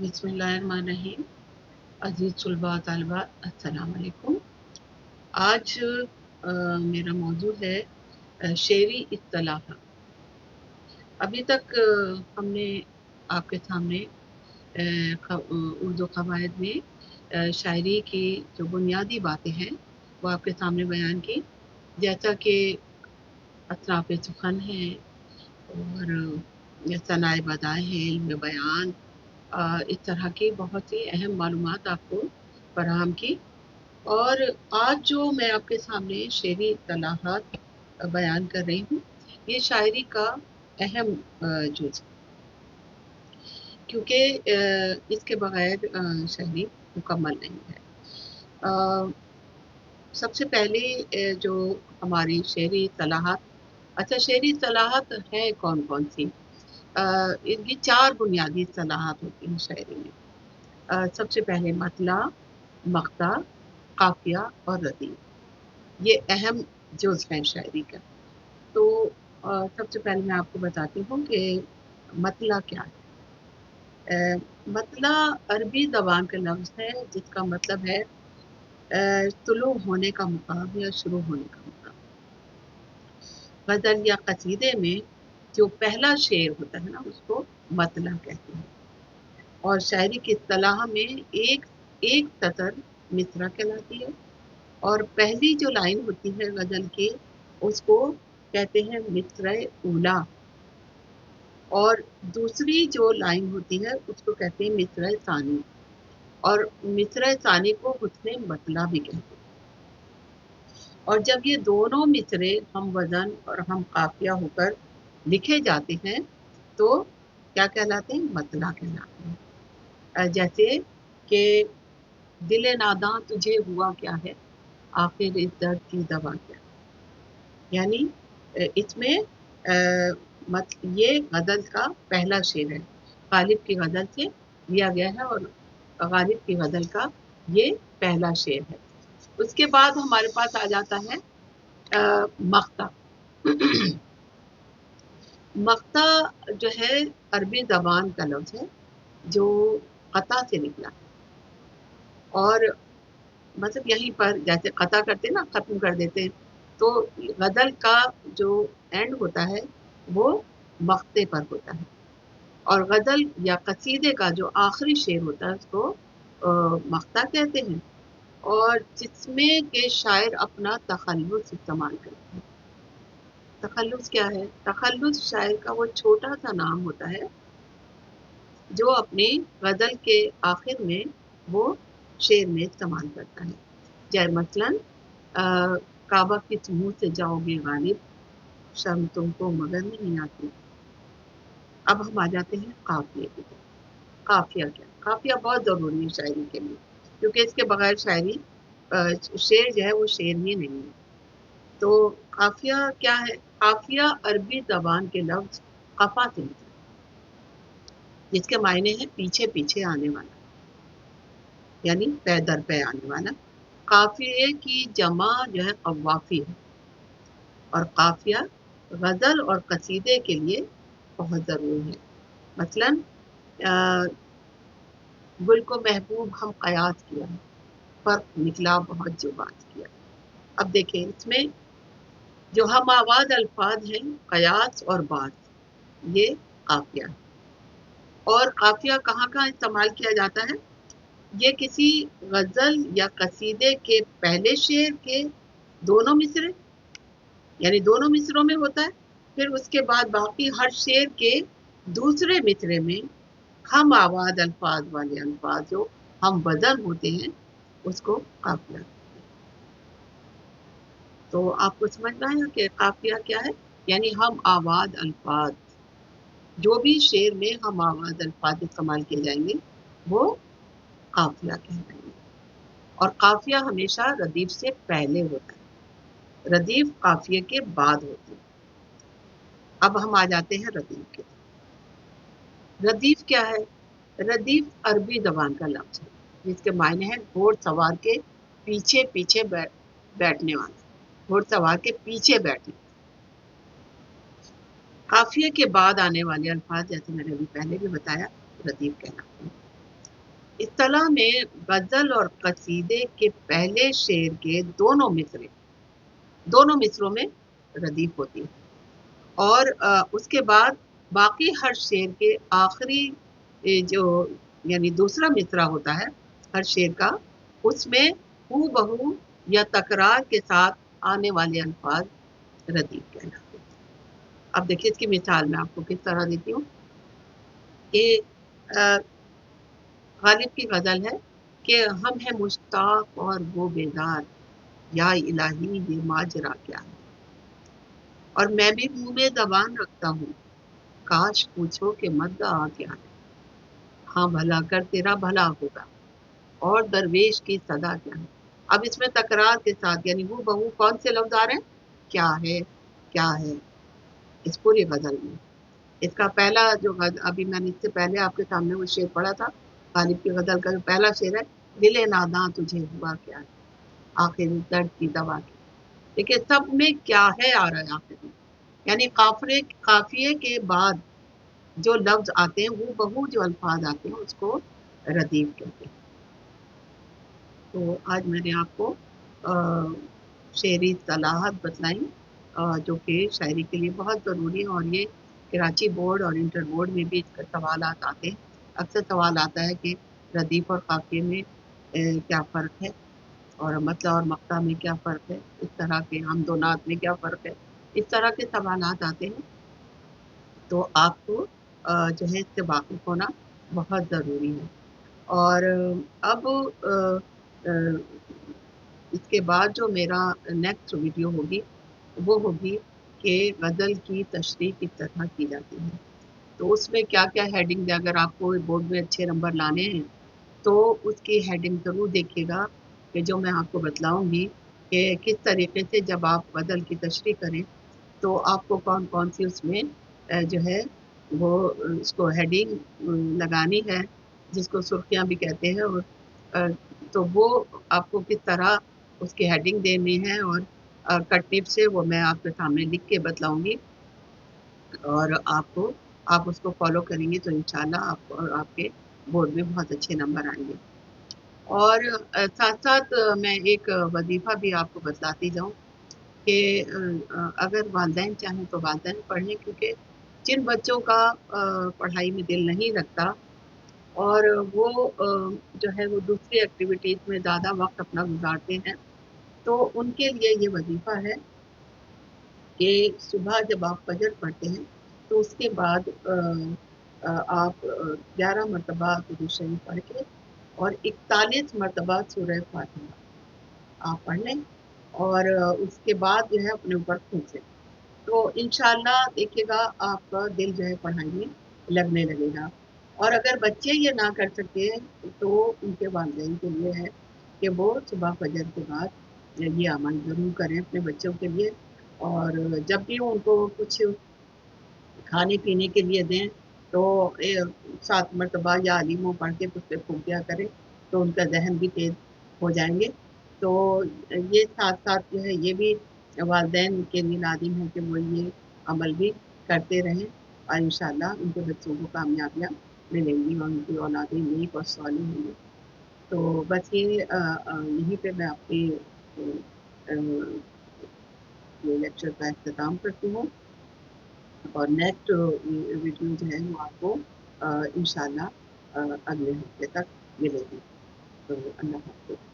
बिस्मिल्लाहिर्रहमानिर्रहीम। अजीज तलबा तालिबात अस्सलाम वालेकुम। आज मेरा मौजू है शेरी इत्तलाह। अभी तक हमने आपके सामने उर्दू क़वायद में शायरी की जो बुनियादी बातें हैं वो आपके सामने बयान की, जैसा कि अतराफ़ सुखन है और सनाए बदाएँ हैं, इल्म बयान, इस तरह की बहुत सी अहम मालूमात आपको फराहम की। और आज जो मैं आपके सामने शेरी इत्तलाहात बयान कर रही हूँ, ये शायरी का अहम जुज़, क्योंकि इसके बगैर शायरी मुकम्मल नहीं है। सबसे पहले जो हमारी शेरी इत्तलाहात, अच्छा शेरी इत्तलाहात हैं कौन कौन सी? इनकी 4 बुनियादी इत्तलाहात होती हैं शायरी में। सबसे पहले मतला, मक़ता, काफ़िया और रदीफ़, ये अहम जुज़ हैं शायरी का। तो सबसे पहले मैं आपको बताती हूँ कि मतला क्या है। मतला अरबी ज़बान का लफ्ज़ है जिसका मतलब है तुलू होने का मुकाम या शुरू होने का मुकाम। ग़ज़ल या क़सीदे में जो पहला शेर होता है ना, उसको मतला कहते हैं। और शायरी की इस्तिलाह में एक सतर मिसरा कहलाती है, और पहली जो लाइन होती है ग़ज़ल की उसको कहते हैं मिसरा ऊला, और दूसरी जो लाइन होती है उसको कहते हैं मिसरा सानी, और मिसरा सानी को हुस्ने मतला भी कहते हैं। और जब ये दोनों मिसरे हम वज़न और हम काफ़िया होकर लिखे जाते हैं तो क्या कहलाते हैं? मतला कहलाते हैं। जैसे कि दिले नादां तुझे हुआ क्या है, आखिर इस दर्द की दवा क्या, यानी इसमें ये गज़ल का पहला शेर है, गालिब की गज़ल से लिया गया है, और गालिब की गज़ल का ये पहला शेर है। उसके बाद हमारे पास आ जाता है मक़ता। मक़ता जो है अरबी ज़बान का लफ्ज़ है जो क़ता से निकला है, और मतलब यहीं पर जैसे क़ता करते हैं ना, ख़त्म कर देते हैं, तो ग़ज़ल का जो एंड होता है वो मक़ते पर होता है, और ग़ज़ल या क़सीदे का जो आखिरी शेर होता है उसको मक़ता कहते हैं, और जिसमें के शायर अपना तख़ल्लुस इस्तेमाल करते हैं। तख़ल्लुस क्या है? तख़ल्लुस शायर का वो छोटा सा नाम होता है जो अपनी ग़ज़ल के आखिर में वो शेर में इस्तेमाल करता है। जैसे मसलन काबा किस मुँह से जाओगे गालिब, शर्म तुमको मगर नहीं आती। अब हम आ जाते हैं काफ़िये की तरफ। काफ़िया क्या? काफ़िया बहुत ज़रूरी है शायरी के लिए, क्योंकि इसके बगैर शायरी शेर जो है वो शेर ही नहीं है। तो काफ़िया क्या है? काफ़िया अरबी ज़बान के लफ्ज़ क़फ़ा से निकला, जिसके मायने हैं पीछे पीछे आने वाला, यानी पै दर पै आने वाला। काफ़िये की जमा जो है क़वाफ़ी है, और काफ़िया ग़ज़ल और क़सीदे के लिए बहुत ज़रूरी है। मसलन गुल को महबूब हम क़यास किया, फ़र्क निकला बहुत जो बात किया। अब देखिए इसमें जो हम आवाज़ अल्फाज हैं क़यास और बात, ये काफ़िया है। और काफ़िया कहाँ कहाँ इस्तेमाल किया जाता है? ये किसी ग़ज़ल या क़सीदे के पहले शेर के दोनों मिसरे, यानी दोनों मिसरों में होता है, फिर उसके बाद बाकी हर शेर के दूसरे मिसरे में हम आवाज़ अल्फाज वाले अल्फाज जो हम वज़न होते हैं उसको काफ़िया। तो आपको समझ में आया कि काफ़िया क्या है? यानी हम आवाज़ अल्फाज, जो भी शेर में हम आवाज़ अल्फाज इस्तेमाल किए जाएंगे वो काफ़िया कहलाएंगे। और काफ़िया हमेशा रदीफ़ से पहले होता है, रदीफ़ काफ़िये के बाद होती है। अब हम आ जाते हैं रदीफ़ के। रदीफ़ क्या है? रदीफ़ अरबी ज़बान का लफ्ज़ है जिसके मायने हैं घोड़सवार के पीछे पीछे बैठने वाला, घोड़सवार के पीछे बैठने। काफ़िये के बाद आने वाले अल्फाज, जैसे मैंने अभी पहले भी बताया, रदीफ़ कहलाते हैं। اصطلاح میں غزل اور قصیدے کے پہلے شعر کے دونوں مصروں میں ردیف ہوتی ہے، اور اس کے بعد باقی ہر شعر کے آخری جو یعنی دوسرا مصرع ہوتا ہے ہر شعر کا، اس میں ہو بہو یا تکرار کے ساتھ آنے والے الفاظ ردیف کہلاتے ہیں۔ اب دیکھیے اس کی مثال میں آپ کو کس طرح دیتی ہوں کہ غالب کی غزل ہے کہ ہم ہیں مشتاق اور وہ بیدار، یا الہی یہ ماجرا کیا ہے، اور میں بھی منہ میں زبان رکھتا ہوں، کاش پوچھو کہ مدعا کیا ہے، ہاں بھلا کر تیرا بھلا ہوگا، اور درویش کی صدا کیا ہے۔ اب اس میں تکرار کے ساتھ یعنی وہ بہو کون سے لفظ آ رہے ہیں؟ کیا ہے، کیا ہے، اس پوری غزل میں۔ اس کا پہلا جو ابھی میں نے اس سے پہلے آپ کے سامنے وہ شعر پڑھا تھا، غالب کی غزل کا جو پہلا شعر ہے، دل ناداں تجھے ہوا کیا ہے، آخر درد کی دوا کی، دیکھیے سب میں کیا ہے آ رہا ہے آخر میں، یعنی قافیے کے بعد جو لفظ آتے ہیں وہ بہو جو الفاظ آتے ہیں اس کو ردیف کہتے ہیں۔ تو آج میں نے آپ کو شعری اصطلاحات بتلائیں جو کہ شاعری کے لیے بہت ضروری ہے، اور یہ کراچی بورڈ اور انٹر بورڈ میں بھی اس کا سوالات آتے ہیں۔ اکثر سوال آتا ہے کہ ردیف اور قافیے میں کیا فرق ہے، اور مطلع اور مقطع میں کیا فرق ہے، اس طرح کے حمد و نعت میں کیا فرق ہے، اس طرح کے سوالات آتے ہیں، تو آپ کو جو ہے اس سے واقف ہونا بہت ضروری ہے۔ اور اب اس کے بعد جو میرا نیکسٹ ویڈیو ہوگی وہ ہوگی کہ غزل کی تشریح کس طرح کی جاتی ہے، تو اس میں کیا کیا ہیڈنگ ہے، اگر آپ کو بورڈ میں اچھے نمبر لانے ہیں تو اس کی ہیڈنگ ضرور دیکھیے گا کہ جو میں آپ کو بتلاؤں گی کہ کس طریقے سے جب آپ غزل کی تشریح کریں تو آپ کو کون کون سی اس میں جو ہے وہ اس کو ہیڈنگ لگانی ہے، جس کو سرخیاں بھی کہتے ہیں، اور تو وہ آپ کو کس طرح اس کی ہیڈنگ دینی ہے، اور کٹ ٹپ سے وہ میں آپ کے سامنے لکھ کے بتلاؤں گی، اور آپ اس کو فالو کریں گے تو انشاءاللہ آپ کو اور آپ کے بورڈ میں بہت اچھے نمبر آئیں گے۔ اور ساتھ ساتھ میں ایک وظیفہ بھی آپ کو بتلاتی جاؤں کہ اگر والدین چاہیں تو والدین پڑھیں، کیونکہ جن بچوں کا پڑھائی میں دل نہیں لگتا اور وہ جو ہے وہ دوسری ایکٹیویٹیز میں زیادہ وقت اپنا گزارتے ہیں، تو ان کے لیے یہ وظیفہ ہے کہ صبح جب آپ فجر پڑھتے ہیں تو اس کے بعد آپ 11 مرتبہ درود شریف پڑھ کے اور 41 مرتبہ سورہ فاتحہ آپ پڑھ لیں، اور اس کے بعد جو ہے اپنے اوپر کھینچیں، تو انشاءاللہ دیکھیے گا آپ کا دل جو ہے پڑھائی میں لگنے لگے گا۔ اور اگر بچے یہ نہ کر سکتے تو ان کے والدین کے لیے ہے کہ وہ صبح فجر کے بعد یہ عمل ضرور کریں اپنے بچوں کے لیے، اور جب بھی ان کو کچھ کھانے پینے کے لیے دیں تو 7 مرتبہ یا علیموں پڑھ کے اس پہ پھونک دیا کریں، تو ان کا ذہن بھی تیز ہو جائیں گے۔ تو یہ ساتھ ساتھ جو ہے یہ بھی والدین کے لیے لازم ہے کہ وہ یہ عمل بھی کرتے رہیں، اور انشاءاللہ ان کے بچوں کو کامیابیاں ملیں گی اور ان کی اولادیں نیک اور صالح ہوں گی۔ تو بس یہیں پہ میں آپ کی یہ لیکچر کا اختتام کرتی ہوں، اور نیکسٹ ویڈیو جو ہے وہ آپ کو انشاءاللہ اگلے ہفتے تک ملے گی۔ تو اللہ حافظ۔